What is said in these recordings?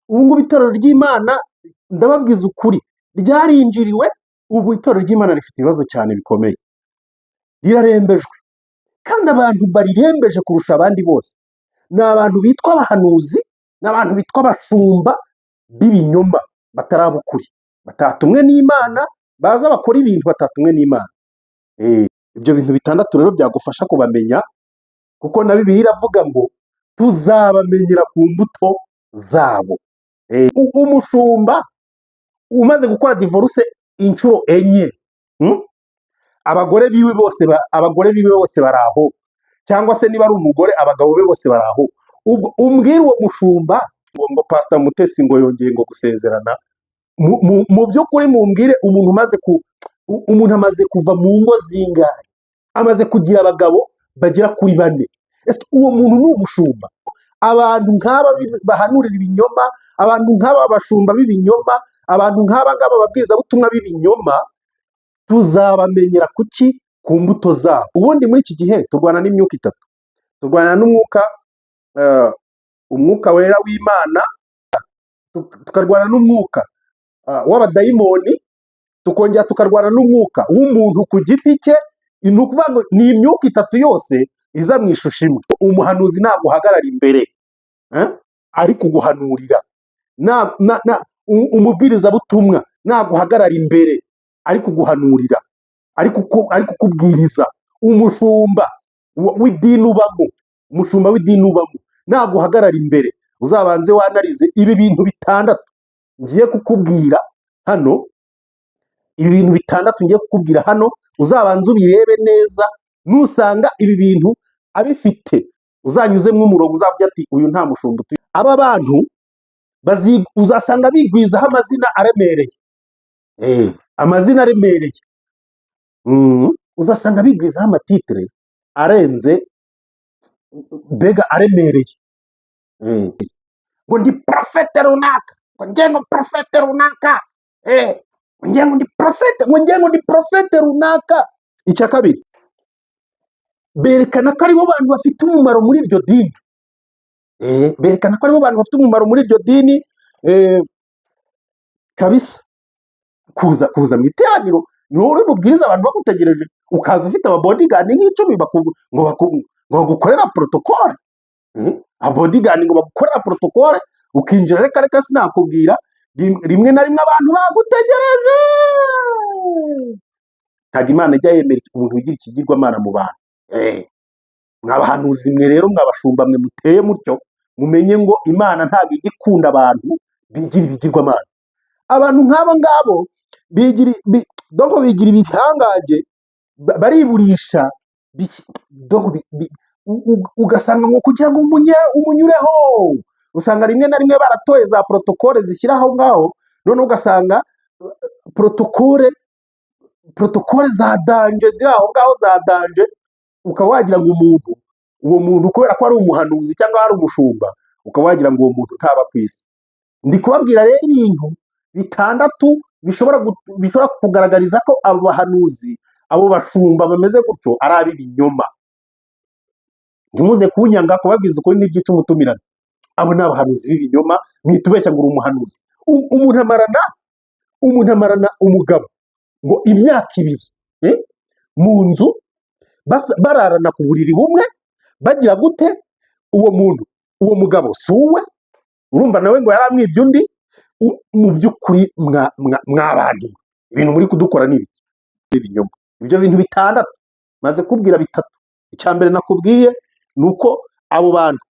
ubu ngubu itorero ry'Imana ndababwiza ukuri ryarinjiriwe, ubu itorero ry'Imana rifite ibibazo cyane bikomeye, rirarembejwe, kandi abantu barirembeje kurusha abandi bose ni abantu bitwa abahanuzi, n'abantu bitwa abashumba b'ibinyoma bataraba ukuri, batatumwe n'Imana, baza bakora ibintu batatumwe n'Imana. Ibyo bintu bitandatu rero byagufasha kubamenya, kuko na Bibiliya iravuga ngo tuzabamenyera ku mbuto zabo. Umushumba umaze gukora divorce inshuro enye, abagore biwe bose bari aho, cyangwa se niba ari umugore abagabo be bose bari aho. Umbwira uwo mushumba ngo Pastor Mutesi ngo yongeye ngo gusezerana, mu by'ukuri mumbwire umuntu amaze kuva mu ngo zingahe, amaze kugira abagabo bagera kuri 4. Ese uwo muntu ni umushumba? Abantu nk'aba bahanurira ibinyoma, abantu nk'aba bashumba b'ibinyoma, abantu nk'aba ngaba babwirizabutumwa b'ibinyoma, tuzabamenyera kuki? Ku mbuto zabo. Ubundi muri iki gihe turwana n'imyuka itatu, turwana umwuka wera w'Imana, tukarwana n'umwuka w'abadayimoni, tukongera tukarwana n'umwuka w'umuntu ku giti cye. Ni ukuvuga ngo ni imyuka itatu yose iza mu ishusho imwe. Umuhanuzi ntabwo uhagarara imbere ari kuguhanurira, umubwirizabutumwa ntabwo uhagarara imbere ari kuguhanurira, ari kukubwiriza. Umushumba w'idini ubamo ntabwo uhagarara imbere. Uzabanze wanarize ibi bintu bitandatu ngiye kukubwira hano, uzabanze ubirebe neza, nusanga ibi bintu abifite uzanyuzemo umurongo, uzavuga ati uyu nta mushumba. Aba bantu uzasanga bigwizaho amazina aremereye, amazina aremereye, uzasanga bigwizaho amatitire arenze, mbega aremereye, ngo ndi profete runaka, ngo profete runaka, ngo ndi profete runaka. Icya kabiri, berekana ko aribo bantu bafite umumaro muri iryo dini, kabisa. Kuza mu iteraniro ni wowe mubwiriza, abantu bagutegereje, ukaza ufite ababodigadi nk'icumi ngo bagukorera protokole, ababodigadi ngo bagukorera protokole, ukinjira. Reka sinakubwira, rimwe na rimwe abantu bagutegereje. Ntabwo Imana ijya yemera umuntu wigira ikigirwamana mu bantu. Mwabahanuzi mwe rero, mwabashumba mwe muteye mutyo, mumenye ngo Imana ntabwo ijya ikunda abantu bigira ibigirwamana. Abantu nk'abo ngabo bigira ibihangange, bariburisha, ugasanga ngo kugira ngo umunyureho, usanga rimwe na rimwe baratoye za protokole zishyira aho ngaho, none ugasanga protokole za danje ziri aho ngaho, za danje. Ukaba wagira ngo uwo muntu kubera ko ari umuhanuzi cyangwa ari umushumba, ukaba wagira ngo uwo muntu ntaba ku isi. Ndi kubabwira rero ibintu bitandatu bishobora kukugaragariza ko abo bahanuzi, abo bashumba bameze gutyo ari ab'ibinyoma. Ntimuze kunyanga kubabwiza ukuri n'iby'ica umutumirano. Abo ni abahanuzi b'ibinyoma, mwitubeshya ngo uri umuhanuzi. Umuntu amarana umugabo ngo imyaka 2 mu nzu, bararana ku buriri bumwe, bagira gute? Uwo mugabo si uwe, urumva nawe ngo yaramwibye undi. Mu by'ukuri mwabantu, ibintu muri kudukora ni ibinyoma. Ibyo bintu bitandatu maze kubwira bitatu. Icya mbere nakubwiye ni uko abo bantu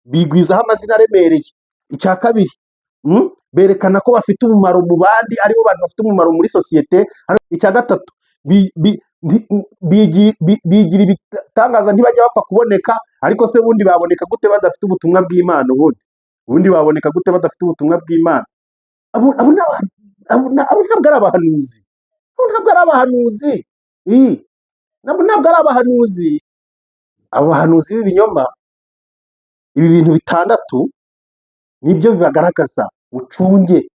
bigwizaho amazina aremereye. Icya kabiri, berekana ko bafite umumaro mu bandi, aribo bantu bafite umumaro muri sosiyete. Icya gatatu, bigira ibitangaza, ntibajya bapfa kuboneka. Ariko se bundi baboneka gute badafite ubutumwa bw'Imana? Ubundi baboneka gute badafite ubutumwa bw'Imana? Abo ntabwo ari abahanuzi, abahanuzi b'ibinyoma. Ibi bintu bitandatu nibyo bibagaragaza. Mucunge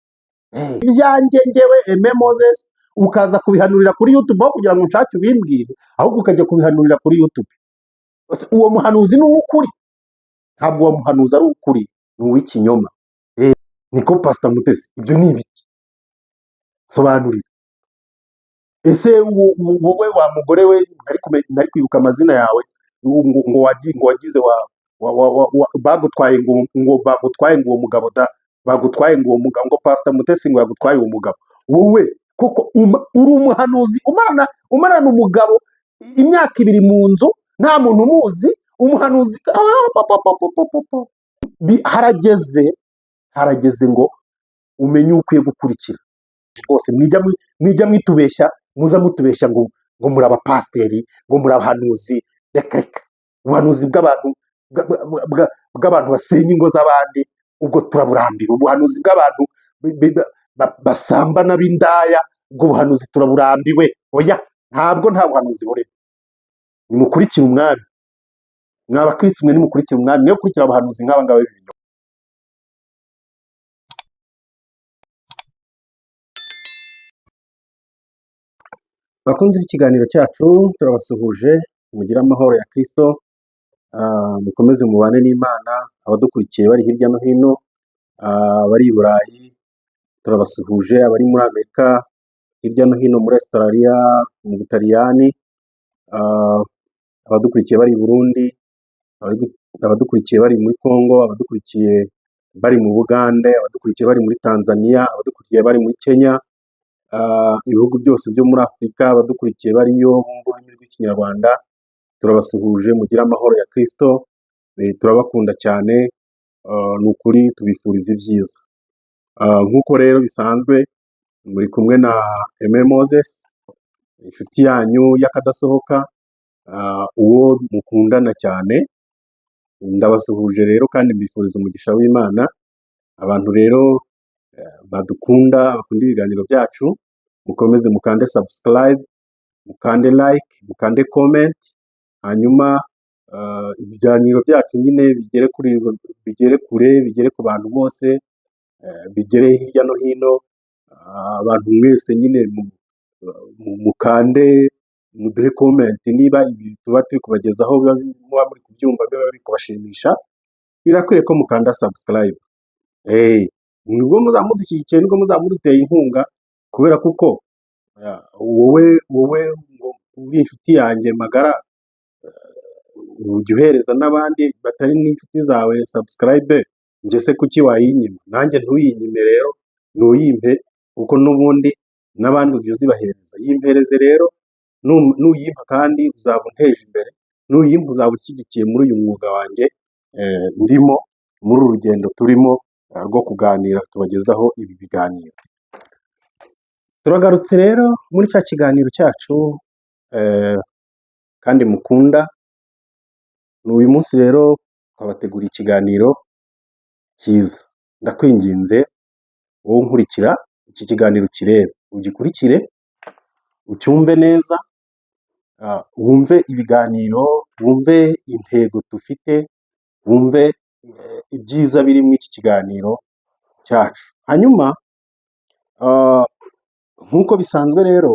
ibyanjye ngewe Aime Moses, ukaza kubihanurira kuri YouTube aho kugira ngo nshake ubimbwire, ahubwo ukajya kubihanurira kuri YouTube. Uwo muhanuzi ni uw'ukuri? Ntabwo uwo muhanuzi ari uw'ukuri, ni uw'ikinyoma. niko Pastor Mutesi, ibyo ni ibiki? Sobanurira. Ese wowe wa mugore we ntari kwibuka amazina yawe, ngo wagize bagutwaye ngo uwo mugabo da, bagutwaye ngo uwo mugabo, ngo Pastor Mutesi ngo yagutwaye uwo mugabo. Wowe koko uri umuhanuzi umarana umugabo imyaka 2 mu nzu nta muntu umuzi, umuhanuzi harageze ngo umenye ukwiye gukurikira rwose. Mwijya mwitubeshya, muza mutubeshya ngo muri abapasiteri, ngo muri abahanuzi. Reka ubuhanuzi bw'abantu basenya ingo z'abandi ubwo turaburambiwe. Ubuhanuzi bw'abantu basambana b'indaya, ubwo buhanuzi turaburambiwe. Oya, nta buhanuzi burimo. Nimukurikire umwami, mwa bakristo mwe, nimukurikire umwami, mwe gukurikira abahanuzi nk'aba ngaba b'ibinyoma. Bakunzi b'ikiganiro cyacu, turabasuhuje, mugire amahoro ya Kristo, mukomeze mubane n'Imana. Abadukurikiye bari hirya no hino, bari i Burayi turabasuhuje, abari muri Amerika, hirya no hino muri Australia, mu Butaliyani, abadukurikiye bari i Burundi, abadukurikiye bari muri Congo, abadukurikiye bari mu Bugande, abadukurikiye bari muri Tanzania, abadukurikiye bari muri Kenya, ibihugu byose byo muri Afurika, abadukurikiye bariyo bumva ururimi rw'Ikinyarwanda, turabasuhuje, mugire amahoro ya Kristo. Turabakunda cyane, ni ukuri tubifuriza ibyiza. Nk'uko rero bisanzwe, muri kumwe na Aime Moses, inshuti yanyu y'akadasohoka, uwo mukundana cyane. Ndabasuhuje rero kandi mbifuriza umugisha w'Imana. Abantu rero bakunda ibiganiro byacu, mukomeze mukande subscribe, mukande like, mukande comment, hanyuma ibiganiro byacu nyine bigere kure, bigere ku bantu bose, bigere hirya no hino. Abantu mwese nyine mukande, muduhe comment niba ibi tuba turi kubagezaho muba muri kubyumva biba biri kubashimisha. Birakwiye ko mukanda subscribe. Nibwo muzamudushyigikiye, nibwo muzamuduteye inkunga, kubera kuko wowe ngo uri inshuti yanjye magara, ujya uhereza n'abandi batari n'inshuti zawe subscribe. Njye se kuki wayinyima? Nanjye ntuyinyime rero, ntuyimpe, kuko n'ubundi n'abandi ujya uzibahereza. Yimpereze rero, nuyimpa kandi uzaba unteje imbere, nuyimpa uzaba ushyigikiye muri uyu mwuga wanjye ndimo, muri uru rugendo turimo rwo kuganira, tubagezaho ibi biganiro. Turagarutse rero muri cya kiganiro cyacu kandi mukunda. Uyu munsi rero twabateguriye ikiganiro cyiza. Ndakwinginze wowe unkurikira, iki kiganiro kirebe, ugikurikire, ucyumve neza, wumve ibiganiro, wumve intego dufite, wumve ibyiza biri muri iki kiganiro cyacu. Hanyuma nk'uko bisanzwe rero,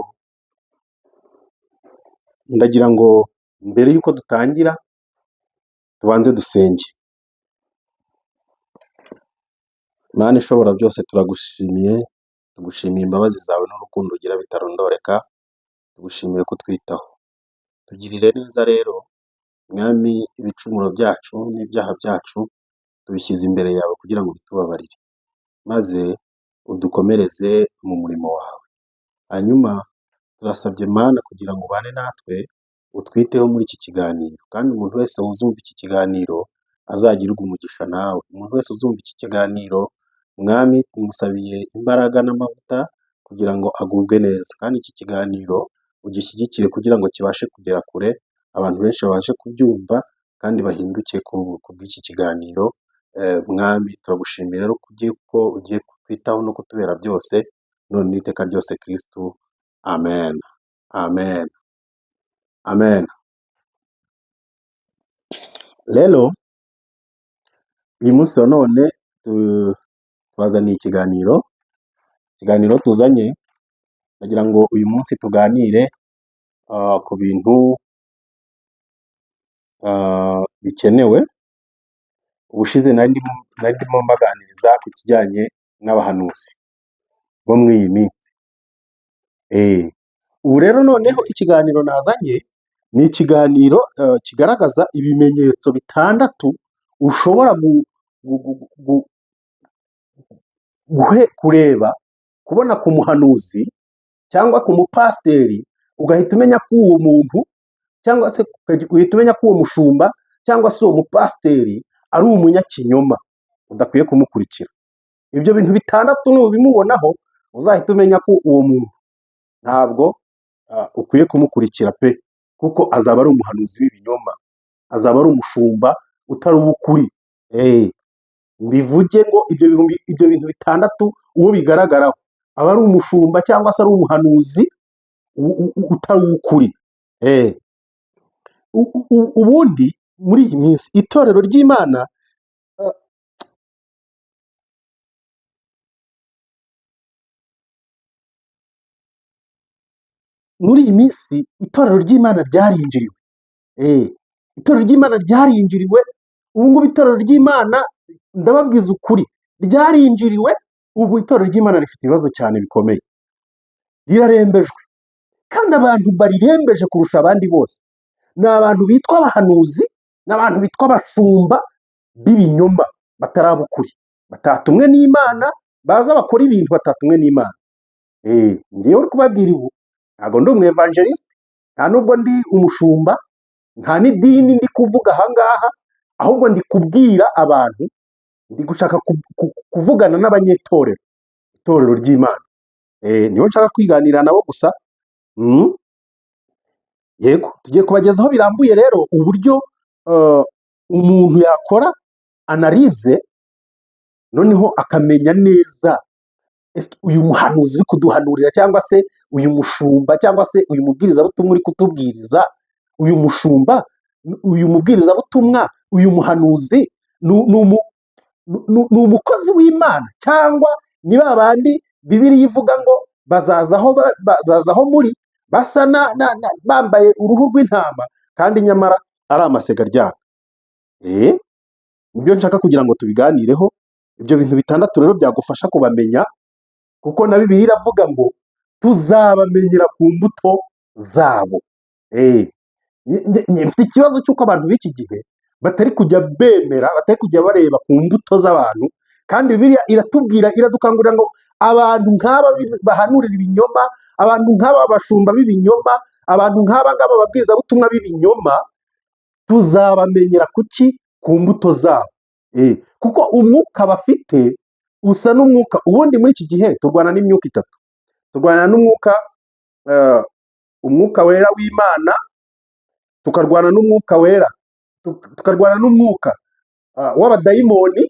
ndagira ngo mbere y'uko dutangira tubanze dusenge. Mana ishobora byose, turagushimiye, tugushimiye imbabazi zawe n'urukundo ugira bitarondoreka, tugushimiye ko twitaho. Tugirire neza rero mwami, ibicumuro byacu n'ibyaha byacu tubishyize imbere yawe kugira ngo bitubabarire, maze udukomereze mu murimo wawe. Hanyuma turasabye Mana kugira ngo ubane natwe, utwiteho muri iki kiganiro, kandi umuntu wese uzumva iki kiganiro azagirirwe umugisha nawe. Umuntu wese uzumva iki kiganiro, mwami, tumusabiye imbaraga n'amavuta kugira ngo agubwe neza, kandi iki kiganiro ugishyigikire kugira ngo kibashe kugera kure, abantu benshi babashe kubyumva kandi bahinduke ku bw'iki kiganiro. Mwami, turagushimira rero ko ugiye kutwitaho no kutubera byose, none n'iteka ryose. Kristo, amen, amen, amen. Rero uyu munsi wa none twazaniye ikiganiro tuzanye, ndagira ngo uyu munsi tuganire ku bintu bikenewe. Ubushize nari ndimo mbaganiriza ku kijyanye n'abahanuzi bo muri iyi minsi. Ubu rero noneho ikiganiro nazanye ni ikiganiro kigaragaza ibimenyetso bitandatu ushobora kureba, kubona ku muhanuzi cyangwa ku mupasiteri, ugahita umenya ko uwo muntu cyangwa se ugahita umenya ko uwo mushumba cyangwa se uwo mupasiteri ari umunyakinyoma udakwiye kumukurikira. Ibyo bintu bitandatu nubimubonaho uzahita umenya ko uwo muntu ntabwo ukwiye kumukurikira pe, kuko azaba ari umuhanuzi w'ibinyoma, azaba ari umushumba utari uw'ukuri. Mbivuge ngo ibyo bintu bitandatu uwo bigaragaraho aba ari umushumba cyangwa se ari umuhanuzi utari uw'ukuri. Ubundi muri iyi minsi itorero ry'Imana muri iyi minsi itorero ry'Imana ryarinjiriwe. Itorero ry'Imana ryarinjiriwe. Ubu ngubu itorero ry'Imana ndababwiza ukuri ryarinjiriwe. Ubu itorero ry'Imana rifite ibibazo cyane bikomeye, rirarembejwe, kandi abantu barirembeje kurusha abandi bose ni abantu bitwa abahanuzi, n'abantu bitwa abashumba b'ibinyoma bataraba ukuri, batatumwe n'Imana, baza bakora ibintu batatumwe n'Imana. Ngewe uri kubabwira ubu ntabwo ndi umwevangeliste, nta nubwo ndi umushumba, nta n'idini ndi kuvuga ahangaha, ahubwo ndi kubwira abantu, ndi gushaka kuvugana n'abanyetorero, itorero ry'Imana. Niho nshaka kwiganira nabo gusa. Yego, tugiye kubagezaho birambuye rero uburyo umuntu yakora analize, noneho akamenya neza uyu muhanuzi uri kuduhanurira, cyangwa se uyu mushumba, cyangwa se uyu mubwirizabutumwa uri kutubwiriza, uyu mushumba, uyu mubwirizabutumwa, uyu muhanuzi ni umukozi w'Imana, cyangwa ni ba bandi Bibiliya ivuga ngo bazazaho muri basa bambaye uruhu rw'intama kandi nyamara ari amasega aryana. Nibyo nshaka kugira ngo tubiganireho. Ibyo bintu bitandatu rero byagufasha kubamenya, kuko na Bibiliya iravuga ngo tuzabamenyera ku mbuto zabo. Mfite ikibazo cy'uko abantu b'iki gihe batari kujya bemera, batari kujya bareba ku mbuto z'abantu, kandi Bibiliya iratubwira, iradukangurira ngo abantu nk'aba bahanurira ibinyoma, abantu nk'aba bashumba b'ibinyoma, abantu nk'aba ngaba babwirizabutumwa b'ibinyoma, tuzabamenyera kuki? Ku mbuto zabo. Kuko umwuka bafite usa n'umwuka. Ubundi muri iki gihe turwana n'imyuka itatu. Turwana n'umwuka umwuka wera w'Imana, tukarwana n'umwuka wera, tukarwana n'umwuka w'abadayimoni,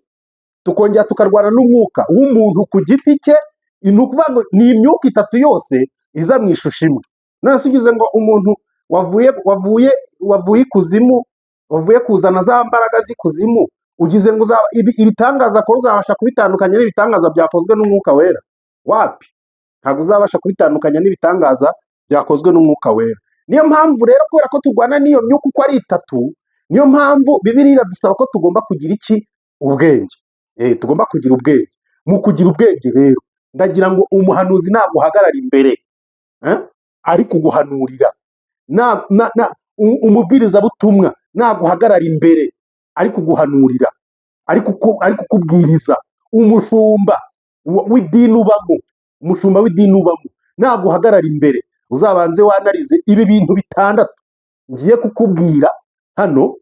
tukongera tukarwana n'umwuka w'umuntu ku giti cye. Ni ukuvuga ngo ni imyuka itatu yose iza mu ishusho imwe. None se ugize ngo umuntu wavuye ikuzimu, wavuye kuzana za mbaraga z'ikuzimu, ugize ngo ibitangaza akora uzabasha kubitandukanya n'ibitangaza byakozwe n'umwuka wera? Wapi, ntabwo uzabasha kubitandukanya n'ibitangaza byakozwe n'umwuka wera. Niyo mpamvu rero, kubera ko turwana n'iyo myuka uko ari itatu, niyo mpamvu Bibiliya iradusaba ko tugomba kugira iki? Ubwenge. Tugomba kugira ubwenge. Mu kugira ubwenge rero, ndagira ngo umuhanuzi naguhagarara imbere ari kuguhanurira, umubwirizabutumwa naguhagarara imbere ari kuguhanurira, ari kukubwiriza, umushumba w'idini ubamo, umushumba w'idini ubamo naguhagarara imbere, uzabanze wanarize ibi bintu bitandatu ngiye kukubwira hano.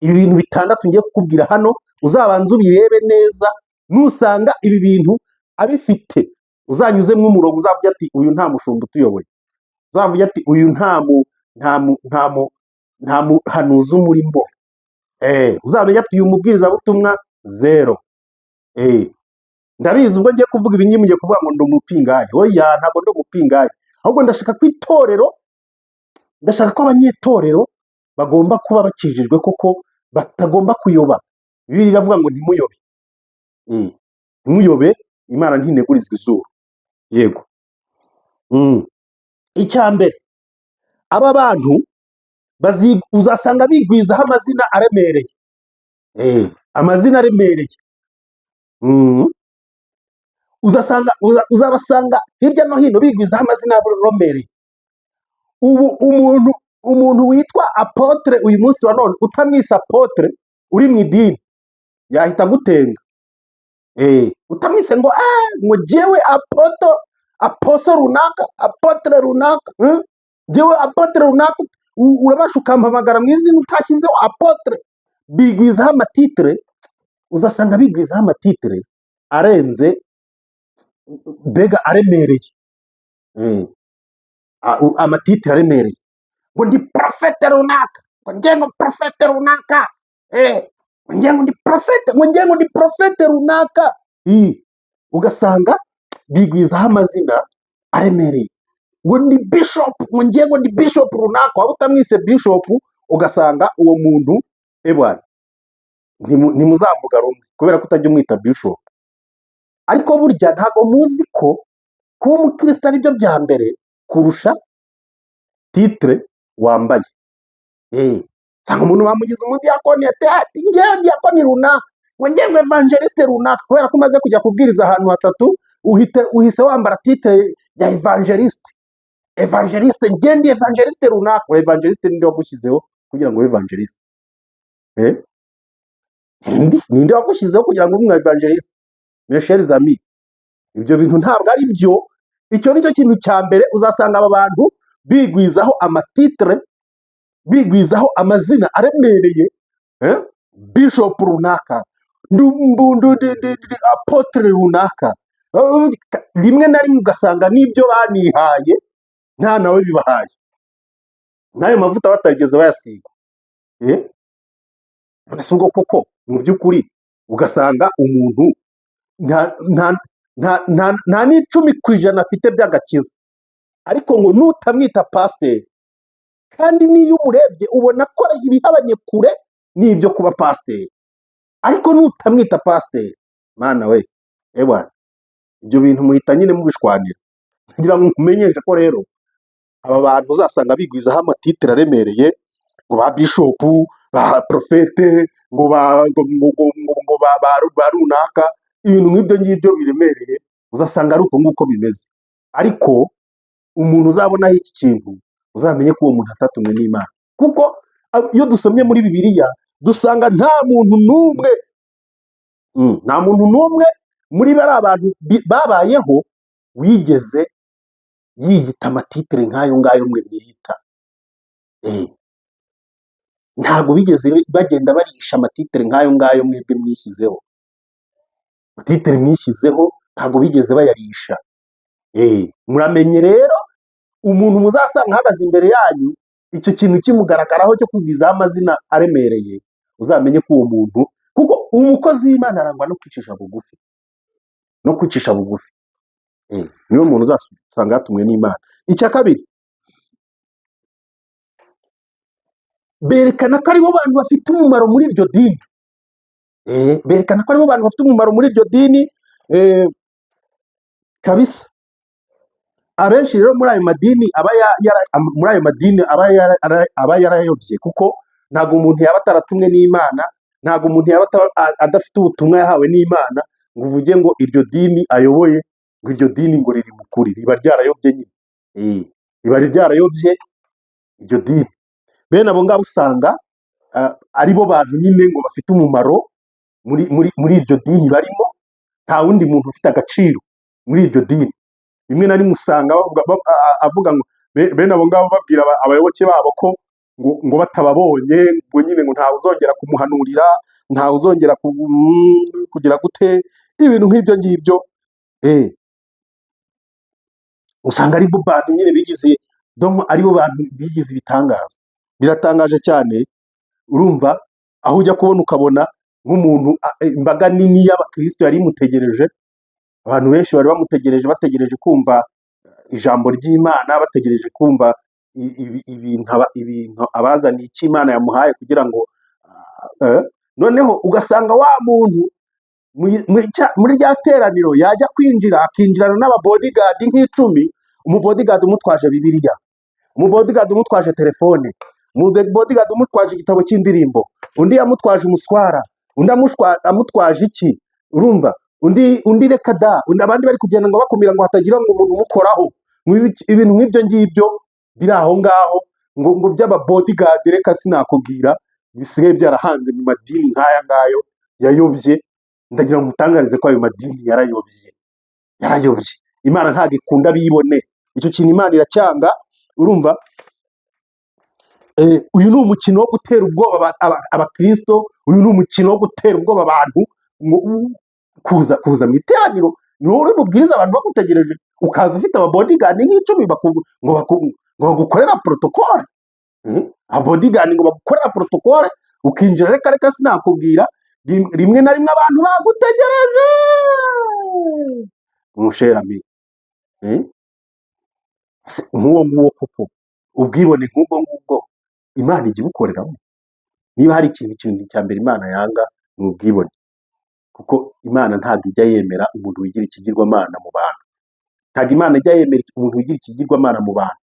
Ibi bintu bitandatu ngiye kukubwira hano uzabanze ubirebe neza, nusanga ibi bintu abifite uzanyuzemo umurongo, uzavuga ati uyu nta mushumba utuyoboye, uzavuga ati uyu nta muhanuzi umurimo. Uzamenya ati uyu mubwirizabutumwa zero. Ndabizi ubwo ngiye kuvuga ibi ngibi mugiye kuvuga ngo ndi umupingayi. Oya, ntabwo ndi umupingayi, ahubwo ndashaka ko itorero, ndashaka ko abanyetorero bagomba kuba bakijijwe koko, batagomba kuyoba. Bibiliya iravuga ngo ntimuyobe. Ntimuyobe, Imana ntinegurizwa izuba. Yego. Icya mbere, aba bantu uzasanga bigwizaho amazina aremereye. Amazina aremereye. uzabasanga hirya no hino bigwizaho amazina y'abaromereye. Ubu umuntu witwa apotre uyu munsi wa none utamwise apotre uri mu idini yahita agutenga. Utamwise ngo jewe aposo runaka, apotre runaka, jewe apotre runaka, urabasha ukampamagara mu izina utashyizeho apotre. Bigwizaho amatitire, uzasanga bigwizaho amatitire arenze, mbega aremereye. Amatitire aremereye ngo ndi profete runaka, ngo ngiye ngo profete runaka, ngo ndi profete runaka. Ugasanga bigwizaho amazina aremereye ngo ndi bishop, ngo ngiye ngo ndi bishop runaka. Waba utamwise bishop ugasanga uwo muntu ebwana ntimuzavuga rumwe kubera ko utajya umwita bishop. Ariko burya ntabwo muzi ko kuba umukristo ari byo bya mbere kurusha titre wambaye. Sanga umuntu bamugize umudiyakoni ati ngewe diyakoni runaka, ngo ngewe ngo evangeliste runaka, kubera ko umaze kujya kubwiriza ahantu hatatu uhise wambara titre ya evangeliste. Ngewe ndi evangeliste runaka. Uri evangeliste ninde wagushyizeho kugira ngo ube evangeliste? Ninde wagushyizeho kugira ngo ube evangeliste? Mes chers amis, ibyo bintu ntabwo ari byo. Icyo nicyo kintu cya mbere uzasanga aba bantu bigwizaho amatitre, bigwizaho amazina aremereye. Bishop runaka, apotre runaka. Rimwe na rimwe ugasanga n'ibyo banihaye nta nawe bibahaye, n'ayo mavuta batageze bayasiga. None se ubwo koko mu by'ukuri ugasanga umuntu nta n'10% afite by'agakiza, ariko ngo nutamwita pasiteri, kandi n'iyo umurebye ubona ko ibihabanye kure n'ibyo kuba pasiteri, ariko nutamwita pasiteri, mana we ebwana, ibyo bintu muhita nyine mubishwanira. Kugira ngo mumenyeshe ko rero aba bantu uzasanga bigwizaho amatitire aremereye, ngo ba bishopu, ba profete, ngo ba runaka. Ibintu nk'ibyo ngibyo biremereye uzasanga ari uko nguko bimeze. Ariko umuntu uzabonaho iki kintu uzamenye ko uwo muntu atatumwe n'Imana, kuko iyo dusomye muri Bibiliya dusanga nta muntu n'umwe muri bari abantu babayeho wigeze yiyita amatitire nk'ayo ngayo mwe mwiyita. Ntabwo bigeze bagenda barisha amatitire nk'ayo ngayo mwebwe mwishyizeho. Amatitire mwishyizeho ntabwo bigeze bayarisha. Muramenye rero, umuntu muzasanga ahagaze imbere yanyu icyo kintu kimugaragaraho cyo kugwizaho amazina aremereye, uzamenye ko uwo muntu, kuko umukozi w'Imana arangwa no kwicisha bugufi, niyo muntu uzasanga yatumwe n'Imana. Icya kabiri, berekana ko aribo bantu bafite umumaro muri iryo dini. Berekana ko aribo bantu bafite umumaro muri iryo dini kabisa. Abenshi rero muri ayo madini aba yarayobye, kuko ntabwo umuntu yaba ataratumwe n'Imana, ntabwo umuntu yaba adafite ubutumwa yahawe n'Imana ngo uvuge ngo iryo dini ayoboye, ngo iryo dini ngo riri mu kuri. Riba ryarayobye nyine, riba ryarayobye iryo dini. Bene abo ngabo usanga aribo bantu nyine ngo bafite umumaro muri iryo dini barimo. Nta wundi muntu ufite agaciro muri iryo dini. Rimwe na rimwe usanga avuga ngo bene abo ngabo babwira abayoboke babo ko ngo batababonye ngo nyine ngo ntawe uzongera kumuhanurira, ntawe uzongera kugira gute, ibintu nk'ibyo ngibyo. Usanga aribo bantu nyine aribo bantu bigize ibitangaza. Biratangaje cyane. Urumva aho ujya kubona ukabona nk'umuntu, imbaga nini y'abakristo yari imutegereje, abantu benshi bari bategereje kumva ijambo ry'Imana, bategereje kumva ibintu abazaniye icyo Imana yamuhaye kugira ngo noneho ugasanga wa muntu muri rya teraniro yajya kwinjira akinjirana n'ababodigadi nk'icumi, umubodigadi umutwaje Bibiliya, umubodigadi umutwaje telefone, umubodigadi umutwaje igitabo cy'indirimbo, undi yamutwaje umuswara, undi amutwaje iki. Urumva undi reka da, abandi bari kugenda ngo bakumira ngo hatagira ngo umuntu umukoraho, ibintu nk'ibyo ngibyo biri aho ngaho, ngo by'ababodyguard reka sinakubwira, bisigaye byarahanze mu madini nk'aya ngayo yayobye. Ndagira ngo mutangarize ko ayo madini yarayobye. Imana ntabwo ikunda bibone, icyo kintu Imana iracyanga. Urumva, uyu ni umukino wo gutera ubwoba abakristo, uyu ni umukino wo gutera ubwoba abantu kuza mu iteraniro. Ni wowe uri bubwiriza abantu bagutegereje, ukaza ufite ababodyguard nk'icumi ngo bagukorera protocole. Ababodyguard ngo bagukorera protocole, ukinjira reka sinakubwira, rimwe na rimwe abantu bagutegereje umusherami. Nk'uwo nguwo koko, ubwibone nk'ubwo ngubwo Imana ijya ibukoreramo. Niba hari ikintu cya mbere Imana yanga, ni ubwibone, kuko Imana ntabwo ijya yemera umuntu wigira ikigirwamana mu bantu. Ntabwo Imana ijya yemera umuntu wigira ikigirwamana mu bantu.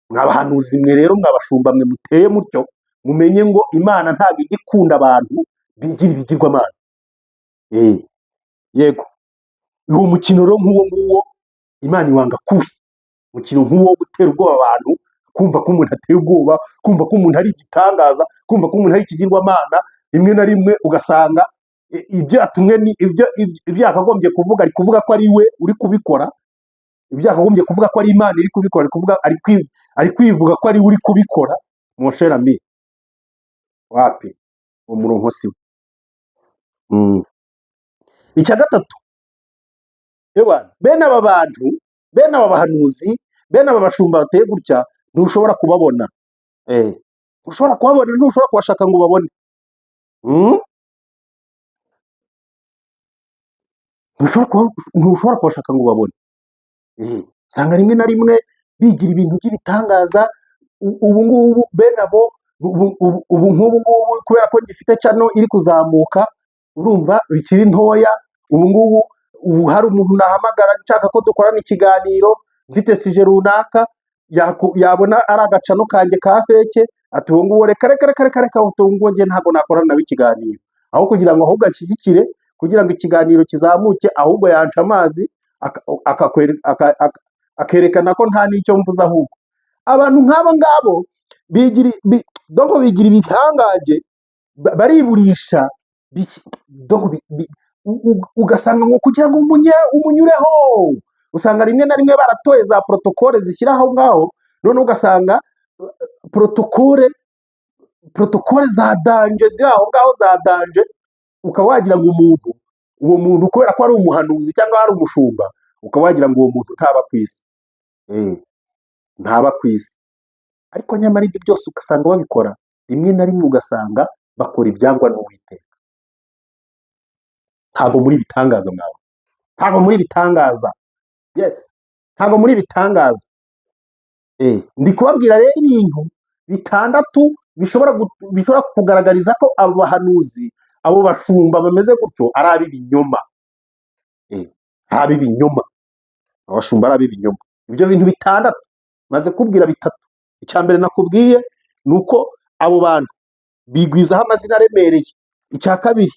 Mwabahanuzi mwe rero, mwabashumba mwe muteye mutyo, mumenye ngo Imana ntabwo ijya ikunda abantu bigira ibigirwamana. Yego, uwo mukino rero nk'uwo nguwo Imana iwanga kubi. Umukino nk'uwo wo gutera ubwoba abantu, kumva ko umuntu ateye ubwoba, kumva ko umuntu ari igitangaza, kumva ko umuntu ari ikigirwamana. Rimwe na rimwe ugasanga ibyo yatumwe ni ibyo yakagombye kuvuga, ari kuvuga ko ari we uri kubikora. Ibyo yakagombye kuvuga ko ari Imana iri kubikora, ari kwivuga ko ari we uri kubikora. Mosherami wapi umurongo si we. Icya gatatu, bene aba bantu, bene aba bahanuzi, bene aba bashumba bateye gutya, ntushobora kubabona. Ntushobora kubabona, ntushobora kubashaka ngo ubabone. Ntushobora kubashaka ngo ubabone. Usanga rimwe na rimwe bigira ibintu by'ibitangaza. Ubu ngubu bene abo, ubu nk'ubu ngubu kubera ko gifite cano iri kuzamuka, urumva bikiri ntoya. Ubu hari umuntu nahamagara nshaka ko dukorana ikiganiro, mfite sije runaka, yabona ari agacano kanjye ka feke, ati uwo nguwo reka uwo nguwo njye ntabwo nakorana nawe ikiganiro. Aho kugira ngo ahubwo ashyigikire, kugira ngo ikiganiro kizamuke, ahubwo yanca amazi akerekana ko nta n'icyo mvuze. Ahubwo abantu nk'abo ngabo bigira ibihangange, bariburisha, ugasanga ngo kugira ngo umunyureho, usanga rimwe na rimwe baratoye za protokole zishyira aho ngaho. None ugasanga protokole za danje ziri aho ngaho, za danje. Ukaba wagira ngo uwo muntu kubera ko ari umuhanuzi cyangwa ari umushumba, ukaba wagira ngo uwo muntu ntaba ku isi. Ntaba ku isi. Ariko nyamara ibyo byose ugasanga babikora, rimwe na rimwe ugasanga bakora ibyangwa n'Uwiteka. Ntabwo muri bitangaza mwawe, ntabwo muri bitangaza. Yes, ntabwo muri bitangaza. Ndi kubabwira rero ibintu bitandatu bishobora kukugaragariza ko abo bahanuzi, abo bashumba bameze gutyo ari ab'ibinyoma. Ari ab'ibinyoma, abashumba ari ab'ibinyoma. Ibyo bintu bitandatu maze kubwira bitatu. Icya mbere nakubwiye ni uko abo bantu bigwizaho amazina aremereye. Icya kabiri,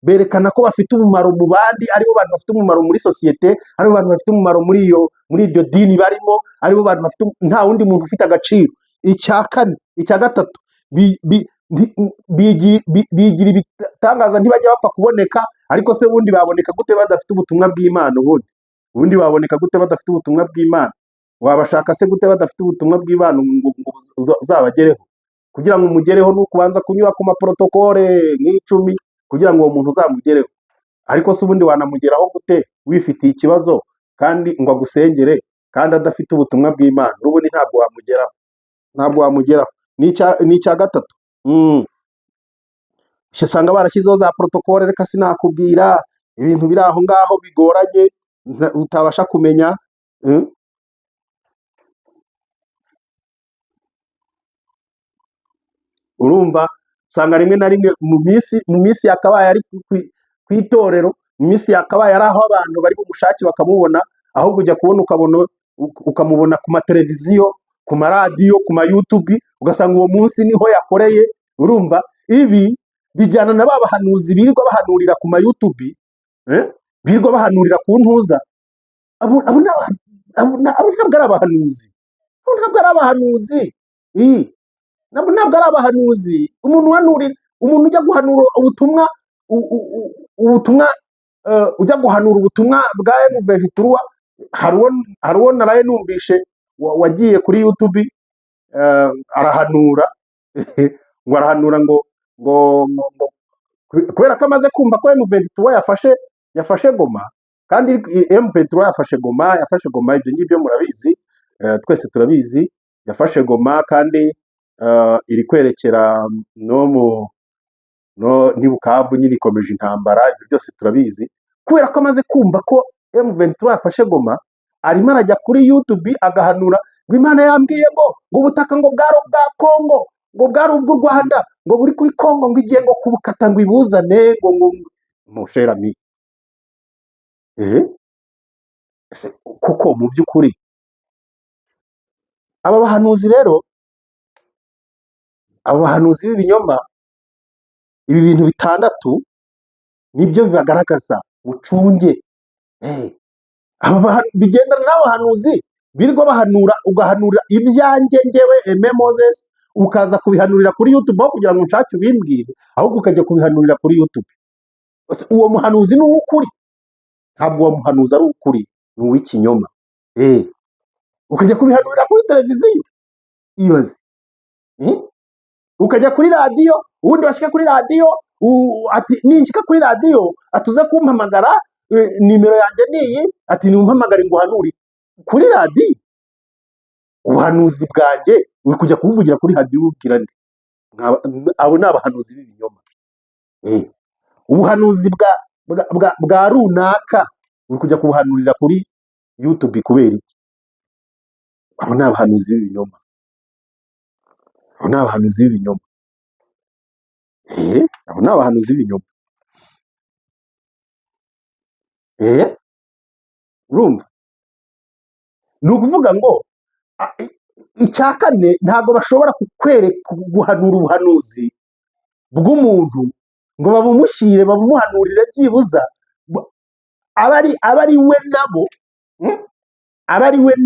berekana ko bafite umumaro mu bandi, aribo bantu bafite umumaro muri sosiyete, aribo bantu bafite umumaro muri iryo dini barimo, aribo bantu bafite, nta wundi muntu ufite agaciro. Icya kane, icya gatatu, bigira ibitangaza, ntibajya bapfa kuboneka. Ariko se bundi baboneka gute badafite ubutumwa bw'Imana? Ubundi baboneka gute badafite ubutumwa bw'Imana? Wabashaka se gute badafite ubutumwa bw'Imana ngo uzabagereho? Kugira ngo umugereho ni ukubanza kunyura ku maprotokole nk'icumi kugira ngo uwo muntu uzamugereho. Ariko se ubundi wanamugeraho gute wifitiye ikibazo kandi ngo agusengere kandi adafite ubutumwa bw'Imana? N'ubundi ntabwo wamugeraho. Ni icya gatatu. Usanga barashyizeho za protokole, reka sinakubwira ibintu biri aho ngaho bigoranye utabasha kumenya. Urumva, usanga rimwe na rimwe mu minsi yakabaye ari ku itorero, mu minsi yakabaye ari aho abantu bari bumushake bakamubona, ahubwo ujya kubona ukamubona ku mateleviziyo, ku maradiyo, ku ma YouTube, ugasanga uwo munsi niho yakoreye. Urumva, ibi bijyana na ba bahanuzi birirwa bahanurira ku ma YouTube, eh? Birirwa bahanurira ku ntuza. Abo ntabwo ari abahanuzi, abo ntabwo ari abahanuzi. Ii, ntabwo ari abahanuzi. Umuntu ujya guhanura ubutumwa, ubutumwa, ujya guhanura ubutumwa bwa M23, hari uwo naraye numvishe wagiye kuri YouTube, arahanura ngo arahanura ngo kubera ko amaze kumva ko M23 yafashe Goma, kandi M23 yafashe Goma, ibyo ngibyo murabizi, twese turabizi, yafashe Goma kandi iri kwerekera ni Bukavu nyine ikomeje intambara, ibyo byose turabizi. Kubera ko amaze kumva ko M23 yafashe Goma, arimo arajya kuri YouTube agahanura ngo Imana yambwiye ngo ubutaka ngo bwari ubwa Kongo, ngo bwari ubw'u Rwanda, ngo buri kuri Kongo, ngo igiye ngo kubukata ngo ibuzane ngo musherami. Kuko mu by'ukuri aba bahanuzi rero, aba bahanuzi b'ibinyoma, ibi bintu bitandatu nibyo bibagaragaza. Mucunge bigendana n'abahanuzi birirwa bahanura, ugahanura ibyanjye ngewe Aime Moses, ukaza kubihanurira kuri YouTube aho kugira ngo nshake ubimbwire, ahubwo ukajya kubihanurira kuri YouTube. Uwo muhanuzi ni uw'ukuri? Ntabwo uwo muhanuzi ari ukuri, ni uw'ikinyoma. Ukajya kubihanurira kuri televiziyo, ibaze. Ukajya kuri radiyo, ubundi washyika kuri radiyo, ati ninshyika kuri radiyo atuze kumpamagara, nimero yanjye niyi, ati nimumpamagare ngo uhanure kuri radiyo. Ubuhanuzi bwanjye uri kujya kubuvugira kuri radiyo, ubwira nde? Abo ni abahanuzi b'ibinyoma. Ubuhanuzi bwa runaka uri kujya kubuhanurira kuri YouTube kubera iki? Abo ni abahanuzi b'ibinyoma, abo ni abahanuzi b'ibinyoma. Abo ni abahanuzi b'ibinyoma. Urumva? Ni ukuvuga ngo icya kane, ntabwo bashobora guhanura ubuhanuzi bw'umuntu ngo babumushyire, babumuhanurire byibuza aba ari we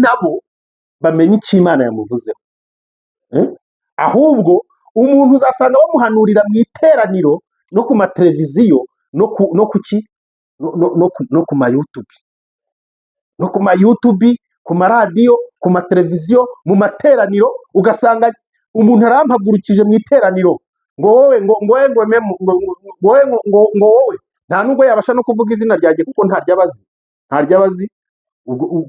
nabo bamenye icyo Imana yamuvuzeho. Ahubwo umuntu uzasanga bamuhanurira mu iteraniro no ku mateleviziyo no ku ma YouTube, no ku ma YouTube, ku maradiyo, ku mateleviziyo, mu materaniro, ugasanga umuntu arampagurukije mu iteraniro ngo wowe nta nubwo yabasha no kuvuga izina ryanjye kuko ntaryo abazi,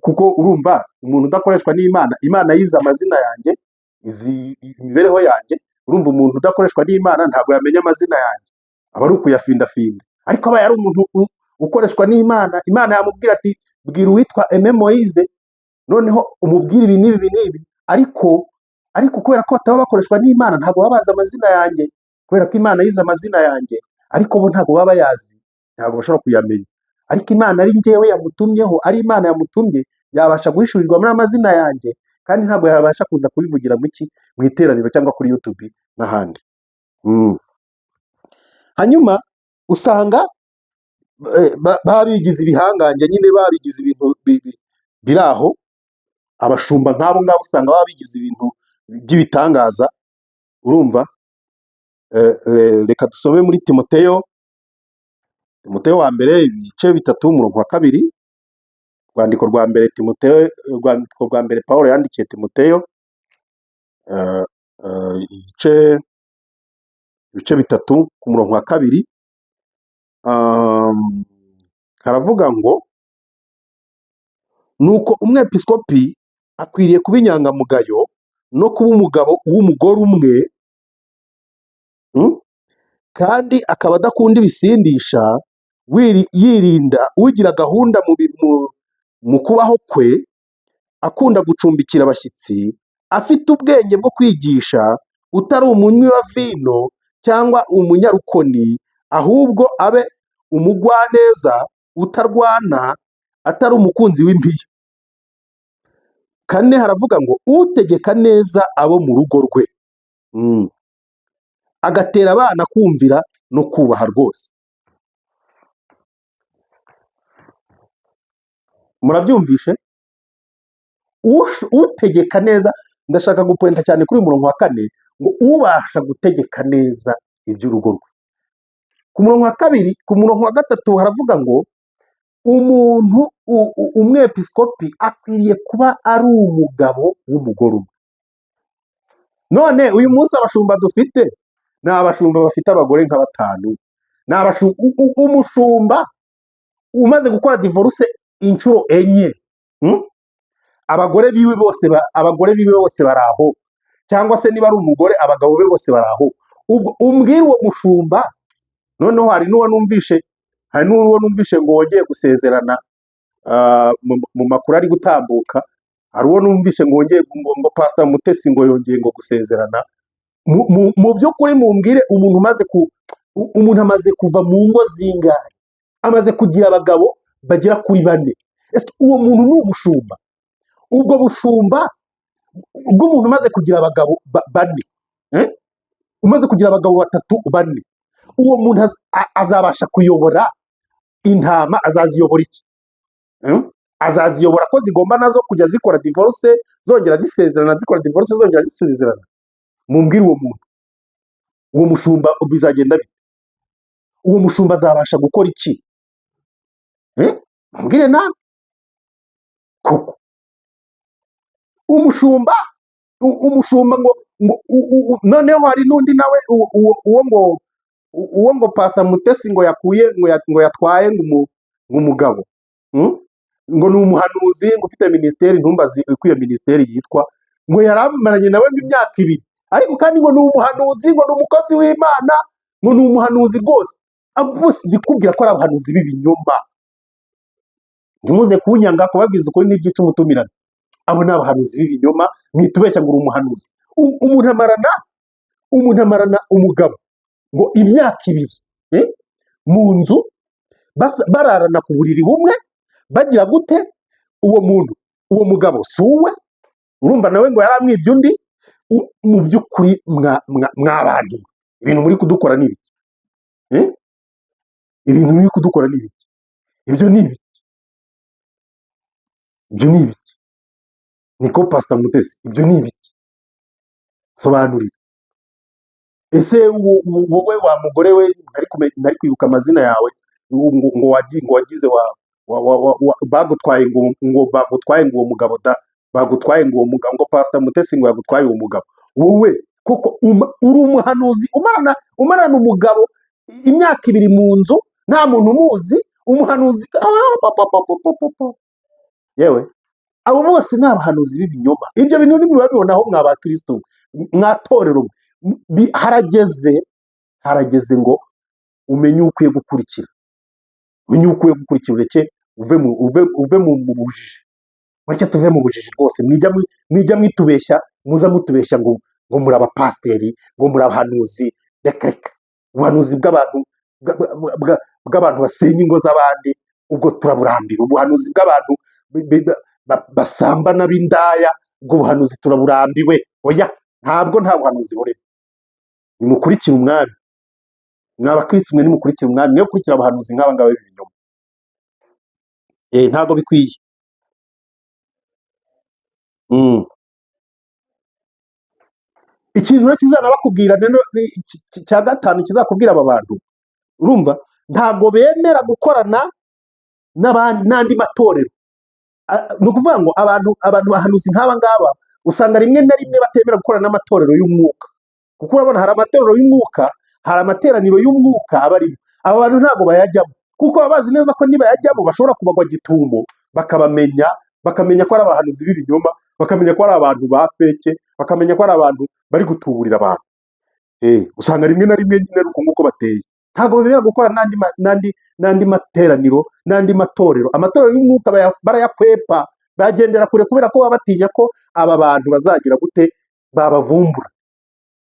kuko urumva umuntu udakoreshwa n'Imana, Imana yize amazina yanjye, izi imibereho yanjye. Urumva umuntu udakoreshwa n'Imana ntabwo yamenya amazina yanjye, aba ari ukuyafindafinda. Ariko aba yari umuntu ukoreshwa n'Imana, Imana yamubwira ati bwira uwitwa Aime Moise, noneho umubwire ibi n'ibi. Ariko kubera ko bataba bakoreshwa n'Imana, ntabwo baba bazi amazina yanjye, kubera ko Imana yize amazina yanjye, ariko bo ntabwo baba bayazi, ntabwo bashobora kuyamenya. Ariko Imana ari njyewe yamutumyeho, ari Imana yamutumye, yabasha guhishurirwa muri amazina yanjye, kandi ntabwo yabasha kuza kubivugira mu iteraniro cyangwa kuri YouTube n'ahandi. Hanyuma usanga babigize ibihangange, nyine babigize ibintu biri aho. Abashumba nk'abo ngabo usanga babigize ibintu by'ibitangaza. Urumva? Reka dusome muri Timoteyo wa mbere, ibice 3 umurongo wa 2. Urwandiko rwa mbere Timoteyo, urwandiko rwa mbere Pawulo yandikiye Timoteyo, ibice 3 ku murongo wa 2. Haravuga ngo nuko umwepiskopi akwiriye kuba inyangamugayo no kuba umugabo w'umugore umwe, kandi akaba adakunda ibisindisha, yirinda ugira gahunda mu kubaho kwe, akunda gucumbikira abashyitsi, afite ubwenge bwo kwigisha, utari umunywi wa vino cyangwa umunyarukoni, ahubwo abe umugwaneza, utarwana, atari umukunzi w'impiya. 4 haravuga ngo utegeka neza abo mu rugo rwe, agatera abana kumvira no kubaha rwose. murabyumvishe, utegeka neza. Ndashaka gupointa cyane kuri uyu murongo wa 4 ngo ubasha gutegeka neza iby'urugo rwe. Ku murongo wa 2, ku murongo wa 3 haravuga ngo umuntu umwepiskopi akwiriye kuba ari umugabo w'umugore umwe. None uyu munsi abashumba dufite ni abashumba bafite abagore nka 5. Ni umushumba umaze gukora divorce inshuro 4. Abagore biwe bose bari aho, cyangwa se niba ari umugore abagabo be bose bari aho. Umbwira uwo mushumba, noneho hari n'uwo numvishe ngo wongeye gusezerana mu makuru ari gutambuka. Hari uwo numvishe ngo wongeye ngo Pastor Mutesi ngo yongeye ngo gusezerana. Mu by'ukuri mumbwire umuntu amaze kuva mu ngo zingahe, amaze kugira abagabo bagera kuri 4. Ese uwo muntu ni umushumba? Ubwo bushumba bw'umuntu umaze kugira abagabo 4, umaze kugira abagabo 3, 4, uwo muntu azabasha kuyobora intama? Azaziyobora iki? Azaziyobora ko zigomba nazo kujya zikora divorce zongera zisezerana, zikora divorce zongera zisezerana? Mumbwire uwo mushumba bizagenda bite? Uwo mushumba azabasha gukora iki? Mumbwire nawe koko umushumba ngo noneho hari n'undi nawe uwo ngo Pastor Mutesi ngo yatwaye ngo umugabo, ngo ni umuhanuzi ngo ufite ministeri, ntumbazi uko iyo ministeri yitwa, ngo yaramaranye nawe imyaka 2, ariko kandi ngo ni umuhanuzi, ngo ni umukozi w'Imana, ngo ni umuhanuzi rwose. Abo bose ndikubwira ko ari abahanuzi b'ibinyoma. Ntimuze kunyanga kubabwiza ukuri n'ibyica umutumirano. Abo ni abahanuzi b'ibinyoma, mwitubeshya ngo uri umuhanuzi. Umuntu amarana umugabo ngo imyaka 2 mu nzu, bararana ku buriri bumwe, bagira gute? Uwo mugabo si uwe, urumva nawe ngo yaramwibye undi. Mu by'ukuri mw'abantu, ibintu muri kudukora ni ibiki? Ibintu muri kudukora ni ibiki? Ibyo ni ibiki? Niko Pastor Mutesi, ibyo ni ibiki? Sobanurira. Ese wowe wa mugore we, ntari kwibuka amazina yawe, ngo wagize bagutwaye ngo uwo mugabo da, bagutwaye ngo uwo mugabo, ngo Pastor Mutesi ngo yagutwaye uwo mugabo. Wowe koko uri umuhanuzi umarana umugabo imyaka 2 mu nzu, nta muntu umuzi, umuhanuzi? Yewe abo bose ni abahanuzi b'ibinyoma. Ibyo bintu nimubabibonaho mw'abakristo, mwatorero, harageze ngo umenye ukwiye gukurikira, ureke uve mu bujiji. Mureke tuve mu bujiji rwose. Mwijya mwitubeshya, muza mutubeshya ngo muri abapasiteri, ngo muri abahanuzi. Reka ubuhanuzi bw'abantu basenya ingo z'abandi, ubwo turaburambiwe. Ubuhanuzi bw'abantu basambana b'indaya, ubwo buhanuzi turaburambiwe. Oya, nta buhanuzi burimo. Nimukurikire umwami, mw'abakristo mwe, nimukurikire umwami, niyo kurikira abahanuzi nk'aba ngaba b'ibinyoma. Ntago bikwiye. Ikintu kizana bakubwira rero cya 5 kizakubwira aba bantu, urumva, ntago bemera gukorana n'andi matorero. Ni ukuvuga ngo abantu bahanuzi nk'aba ngaba usanga rimwe na rimwe batemera gukorana n'amatorero y'umwuka, kuko urabona hari amatorero y'umwuka, hari amateraniro y'umwuka aba arimo. Aba bantu ntago bayajyamo, kuko baba bazi neza ko nibayajyamo bashobora kubagwa gitumo, bakamenya ko ari abahanuzi b'ibinyoma, bakamenya ko ari abantu ba feke, bakamenya ko ari abantu bari gutuburira abantu. Usanga rimwe na rimwe nyine ari uko nguko bateye. Ntago bemera gukora n'andi materaniro, n'andi matorero. Amatorero y'umwuka barayakwepa, bagendera kure, kubera ko baba batinya ko aba bantu bazagira gute, babavumbura,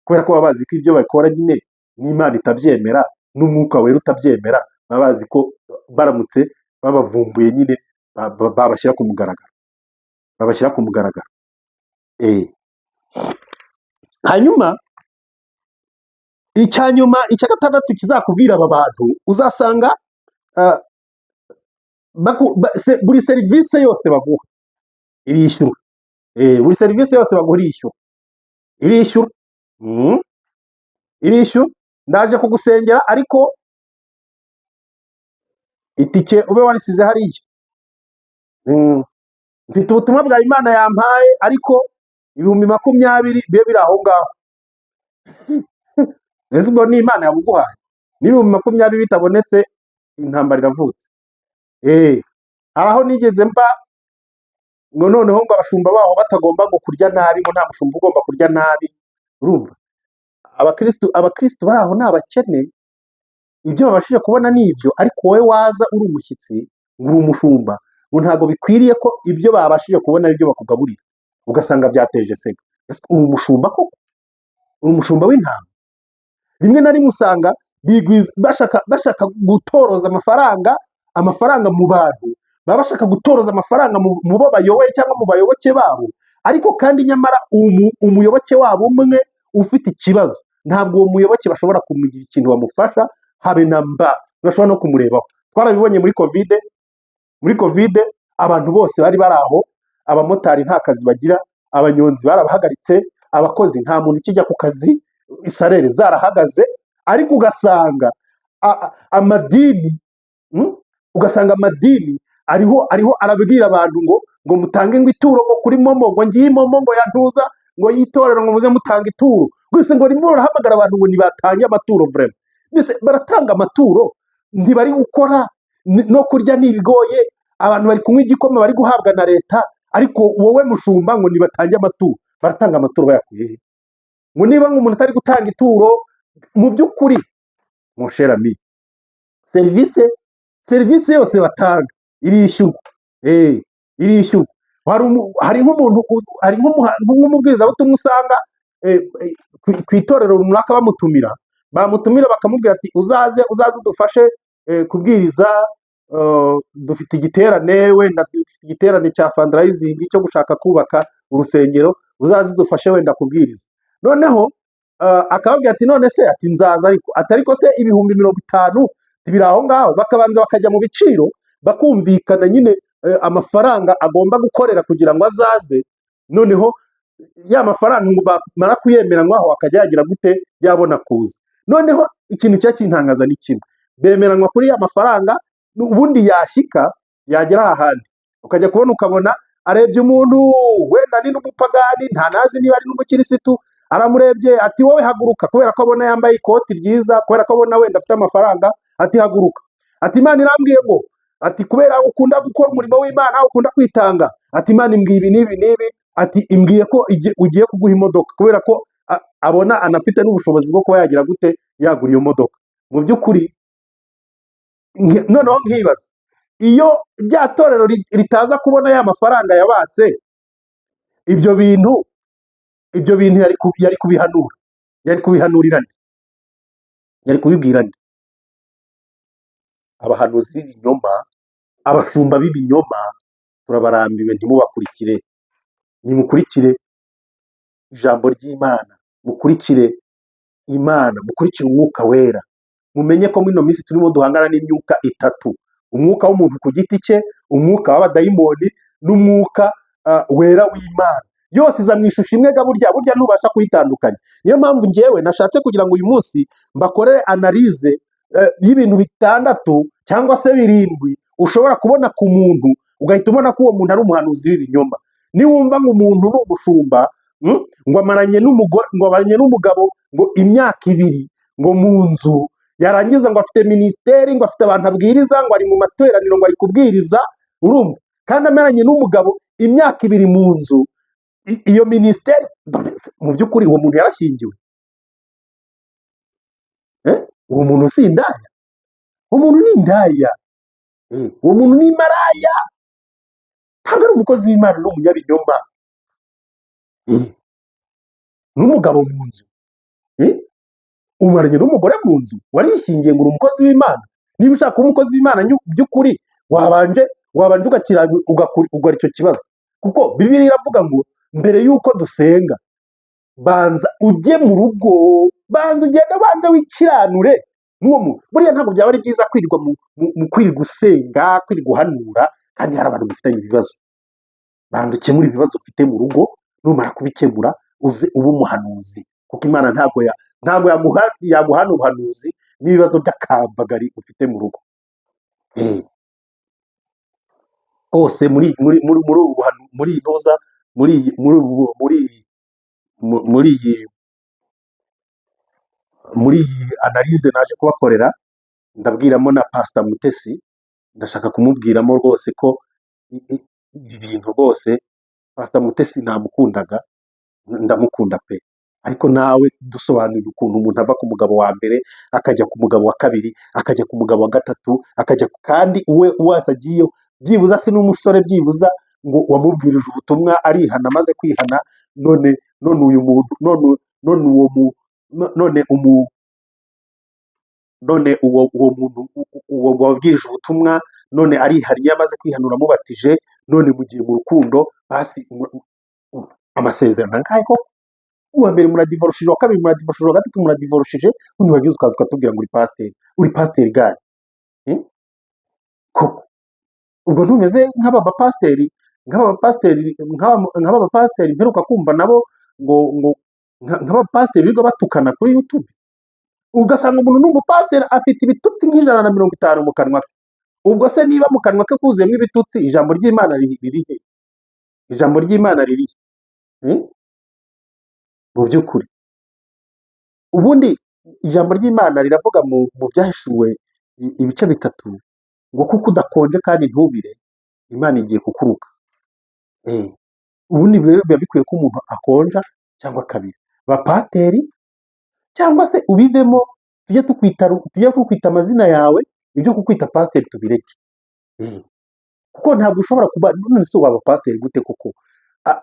kubera ko baba bazi ko ibyo bakora nyine n'Imana itabyemera, n'umwuka wera utabyemera. Baba bazi ko baramutse babavumbuye nyine babashyira ku mugaragaro. Hanyuma icya 6 kizakubwira aba bantu, uzasanga buri serivisi yose baguha irishyura. Buri serivisi yose baguha irishyura. Mm, irishyura. Ndaje kugusengera ariko itike ube warisize hariya. Mfite ubutumwa bwa Imana yampaye ariko ibihumbi 20 bibe biri aho ngaho. Ese ubwo ni Imana yabuguhaye? N'ibihumbi 20 bitabonetse intambara iravutse. Aho nigeze mba ngo noneho ngo abashumba baho batagomba ngo kurya nabi, ngo nta mushumba ugomba kurya nabi. Urumva abakristo bari aho ni abakene, ibyo babashije kubona ni ibyo, ariko wowe waza uri umushyitsi ngo uri umushumba, ngo ntabwo bikwiriye ko ibyo babashije kubona ari byo bakugaburira, ugasanga byateje sega. Uri umushumba koko? Uri umushumba w'intama? Rimwe na rimwe usanga bashaka gutoroza amafaranga mu bantu, baba bashaka gutoroza amafaranga mu bo bayoboye cyangwa mu bayoboke babo, ariko kandi nyamara umuyoboke wabo umwe ufite ikibazo, ntabwo uwo muyoboke bashobora kumugira ikintu bamufasha, habe na mba, bashobora no kumurebaho. Twarabibonye muri covid abantu bose bari aho, abamotari nta kazi bagira, abanyonzi barabahagaritse, abakozi nta muntu ukijya ku kazi, isarere zarahagaze, ariko ugasanga amadini ariho arabwira abantu ngo mutange ngo ituro ngo kuri momo, ngo ngiye momo ngo yantuza ngo yitorero ngo muze mutanga ituro. Gusa ngo rimwe barahamagara abantu ngo nibatange amaturo. Vraiment mbese baratanga amaturo, ntibari gukora no kurya n'ibigoye, abantu bari kunywa igikoma bari guhabwa na leta, ariko wowe mushumba ngo nibatange amaturo. Baratanga amaturo bayakuye he? Ngo niba umuntu atari gutanga ituro, mu by'ukuri mon cher ami, serivisi yose batanga irishyurwa. Irishyurwa. Hari nk'umuntu, hari nk'umubwirizabutumwa usanga ku itorero runaka bamutumira bakamubwira ati uzaze udufashe kubwiriza, dufite igiterane, wenda dufite igiterane cya fundraising cyo gushaka kubaka urusengero, uzaze udufashe wenda kubwiriza. Noneho akababwira ati none se, ati nzaza, ariko se ibihumbi 50 biri aho ngaho. Bakabanza bakajya mu biciro bakumvikana nyine amafaranga agomba gukorera kugira ngo azaze, noneho ya mafaranga ngo bamara kuyemeranywaho akajya yagira gute, yabona kuza. Noneho ikintu cyakintangaza ni kimwe, bemeranywa kuri ya mafaranga, ubundi yashyika yagera ahandi ukajya ukabona arebye umuntu wenda ni n'umupagani, nta nazi niba ari n'umukirisitu, aramurebye ati wowe haguruka, kubera ko abona yambaye ikoti ryiza, kubera ko abona wenda afite amafaranga, ati haguruka, ati Imana irambwiye ngo, ati kubera ukunda gukora umurimo w'Imana, ukunda kwitanga, ati Imana imbwiye ibi n'ibi, ati imbwiye ko ugiye kuguha imodoka, kubera ko abona anafite n'ubushobozi bwo kuba yagira gute, yagura iyo modoka. Mu by'ukuri noneho nkibaza, iyo rya torero ritaza kubona ya mafaranga yabatse, ibyo bintu yari kubihanura, yari kubihanurira nde? Yari kubibwira nde? Abahanuzi b'ibinyoma, abashumba b'ibinyoma, turabarambiwe, ntimubakurikire. Nimukurikire ijambo ry'Imana, mukurikire Imana, mukurikire umwuka wera. Mumenye ko muri ino minsi turimo duhangana n'imyuka itatu: umwuka w'umuntu ku giti cye, umwuka w'abadayimoni, n'umwuka wera w'Imana. Yose iza mu ishusho imwe ga, burya ntubasha kuyitandukanya. Niyo mpamvu njyewe nashatse kugira ngo uyu munsi mbakorere analize y'ibintu 6 cyangwa se 7 ushobora kubona ku muntu, ugahita ubona ko uwo muntu ari umuhanuzi w'ibinyoma. Niwumva ngo umuntu ni umushumba, ngo amaranye n'umugabo ngo imyaka 2 ngo mu nzu, yarangiza ngo afite ministeri, ngo afite abantu abwiriza, ngo ari mu materaniro, ngo ari kubwiriza, urumva, kandi amaranye n'umugabo imyaka 2 mu nzu, iyo ministeri, mu by'ukuri uwo muntu yarashyingiwe? Uwo muntu si indaya? Umuntu ni indaya, uwo muntu ni maraya, ntabwo ari umukozi w'Imana, n'umunyabinyoma. N'umugabo mu nzu, umaranye n'umugore mu nzu, warishingiye ngo uri umukozi w'Imana? Niba ushaka kuba umukozi w'Imana by'ukuri, wabanje ugakora icyo kibazo, kuko Bibiliya iravuga ngo mbere y'uko dusenga, banza ujye mu rugo, banza ugende, banza wikiranure, n'uwo muntu buriya ntabwo byaba ari byiza kwirirwa mu kwirirwa usenga, kwirirwa uhanura kandi hari abantu bafitanye ibibazo. Banza ukemure ibibazo ufite mu rugo, numara kubikemura uze ube umuhanuzi, kuko Imana ntabwo yaguhana ubuhanuzi n'ibibazo by'akambagari ufite mu rugo. Hose muri iyi ntuza, muri iyi analize naje kubakorera, ndabwiramo na Pastor Mutesi, ndashaka kumubwiramo rwose ko ibi bintu rwose Pastor Mutesi namukundaga, ndamukunda pe, ariko nawe dusobanurira ukuntu umuntu ava ku mugabo wa mbere akajya ku mugabo wa kabiri akajya ku mugabo wa gatatu kandi we wese agiyeyo byibuza si n'umusore byibuza ngo wamubwirije ubutumwa arihana, amaze kwihana none uyu muntu uwo muntu wabwirije ubutumwa none arihariye amaze kwihanura amubatije, none mugiye mu rukundo basi amasezerano angahe ko uwa mbere muradivorushije, uwa kabiri muradivorushije, uwa gatatu muradivorushije, undi wagize ukaza ukatubwira ngo uri pasiteri gani koko? Ubwo ntumeze nk'aba bapasiteri mperuka kumva nabo ngo nk'abapasiteri biga batukana kuri YouTube, ugasanga umuntu n'umupasiteri afite ibitutsi nk'ijana mu kanwa ke. Ubwo se niba mu kanwa ke kuzuyemo ibitutsi, ijambo ry'Imana ririhe? Ijambo ry'Imana ririhe mu by'ukuri? Ubundi ijambo ry'Imana riravuga mu byahishuwe ibice 3 ngo kuko udakonje kandi ntubire, Imana igiye kukuruka. Ubundi rero biba bikwiye ko umuntu akonja cyangwa akabira. Bapasiteri cyangwa se ubivemo, tujye tukwita amazina yawe, ibyo kukwita pasiteri tubireke. Kuko ntabwo ushobora kuba none se waba pasiteri gute koko?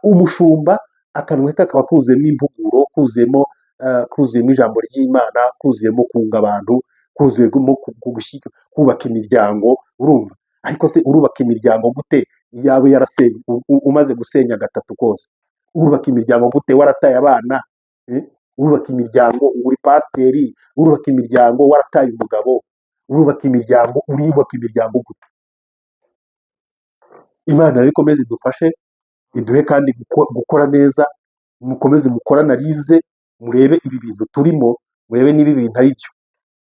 Umushumba akanwa ke kakaba kuzuyemo impuguro, kuzuyemo ijambo ry'Imana, kuzuyemo kunga abantu, kuzuyemo kubaka imiryango, urumva? Ariko se urubaka imiryango gute yaba yarasenye umaze gusenya 3 kose? Urubaka imiryango gute warataye abana? Urubaka imiryango uri pasiteri, urubaka imiryango warataye umugabo, urubaka imiryango gute? Imana rero ikomeze idufashe, iduhe kandi gukora neza, mukomeze mukora analize, murebe ibi bintu turimo, murebe niba ibi bintu ari byo.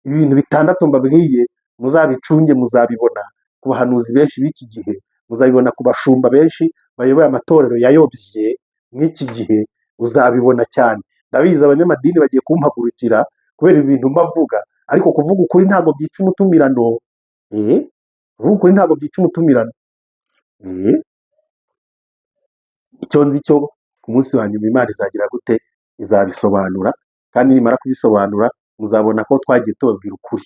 Ibi bintu 6 mbabwiye muzabicunge, muzabibona ku bahanuzi benshi b'iki gihe, muzabibona ku bashumba benshi bayoboye amatorero yayobye mw'iki gihe, uzabibona cyane. Ndabizi abanyamadini bagiye kumpagurukira kubera ibintu mbavuga, ariko kuvuga ukuri ntabwo byica umutumirano. Kuvuga ukuri ntabwo byica umutumirano. Icyo nzi cyo ku munsi wa nyuma Imana izagira gute? Izabisobanura, kandi nimara kubisobanura muzabona ko twagiye tubabwira ukuri.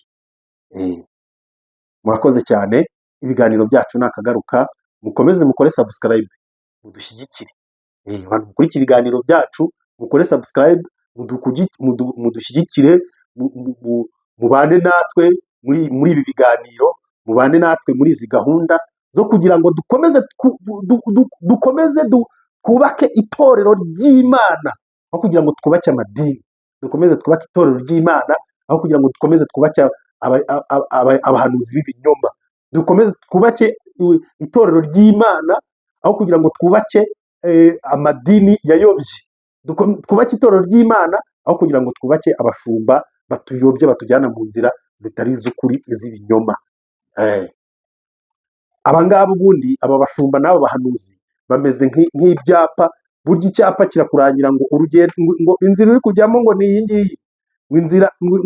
Murakoze cyane, ibiganiro byacu nakagaruka, mukomeze mukore subscribe, mudushyigikire. Abantu mukurikira ibiganiro byacu mukore subscribe, mudushyigikire, mubane natwe muri ibi biganiro, mubane natwe muri izi gahunda zo kugira ngo dukomeze twubake itorero ry'Imana, aho kugira ngo twubake amadini. Dukomeze twubake itorero ry'Imana aho kugira ngo dukomeze twubake abahanuzi b'ibinyoma. Dukomeze twubake itorero ry'Imana aho kugira ngo twubake amadini yayobye. Twubake itorero ry'Imana aho kugira ngo twubake abashumba batuyobye, batujyana mu nzira zitari iz'ukuri, iz'ibinyoma. Abangaba ubundi aba bashumba n'aba bahanuzi bameze nk'ibyapa. Burya icyapa kirakurangira ngo ngo inzira uri kujyamo ngo ni iyi ngiyi,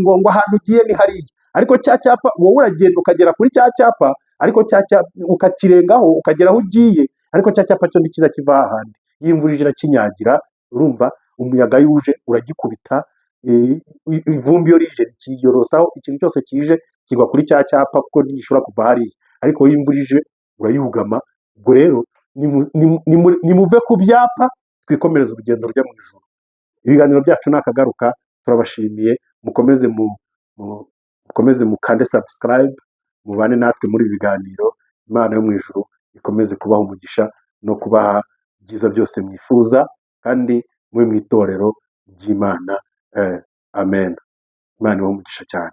ngo ahantu ugiye ni hariya, ariko cya cyapa wowe uragenda ukagera kuri cya cyapa, ariko cya cyapa ukakirengaho ukagera aho ugiye, ariko cya cyapa cyo ntikiza kiva hahandi. Iyo imvura ije irakinyagira, urumva? Umuyaga yuje uragikubita, ivumbi iyo rije rikiyorosaho, ikintu cyose kije kigwa kuri cya cyapa kuko ntigishobora kuva hariya, ariko iyo imvura ije urayugama. Ubwo rero nimuve ku byapa, twikomereze urugendo rujya mu ijuru. Ibiganiro byacu nakagaruka, turabashimiye, mukomeze mukande subscribe, mubane natwe muri ibi biganiro. Imana yo mu ijuru ikomeze kubaha umugisha no kubaha ibyiza byose mwifuza, kandi mube mu itorero ry'Imana. Amen. Imana ibahe umugisha cyane.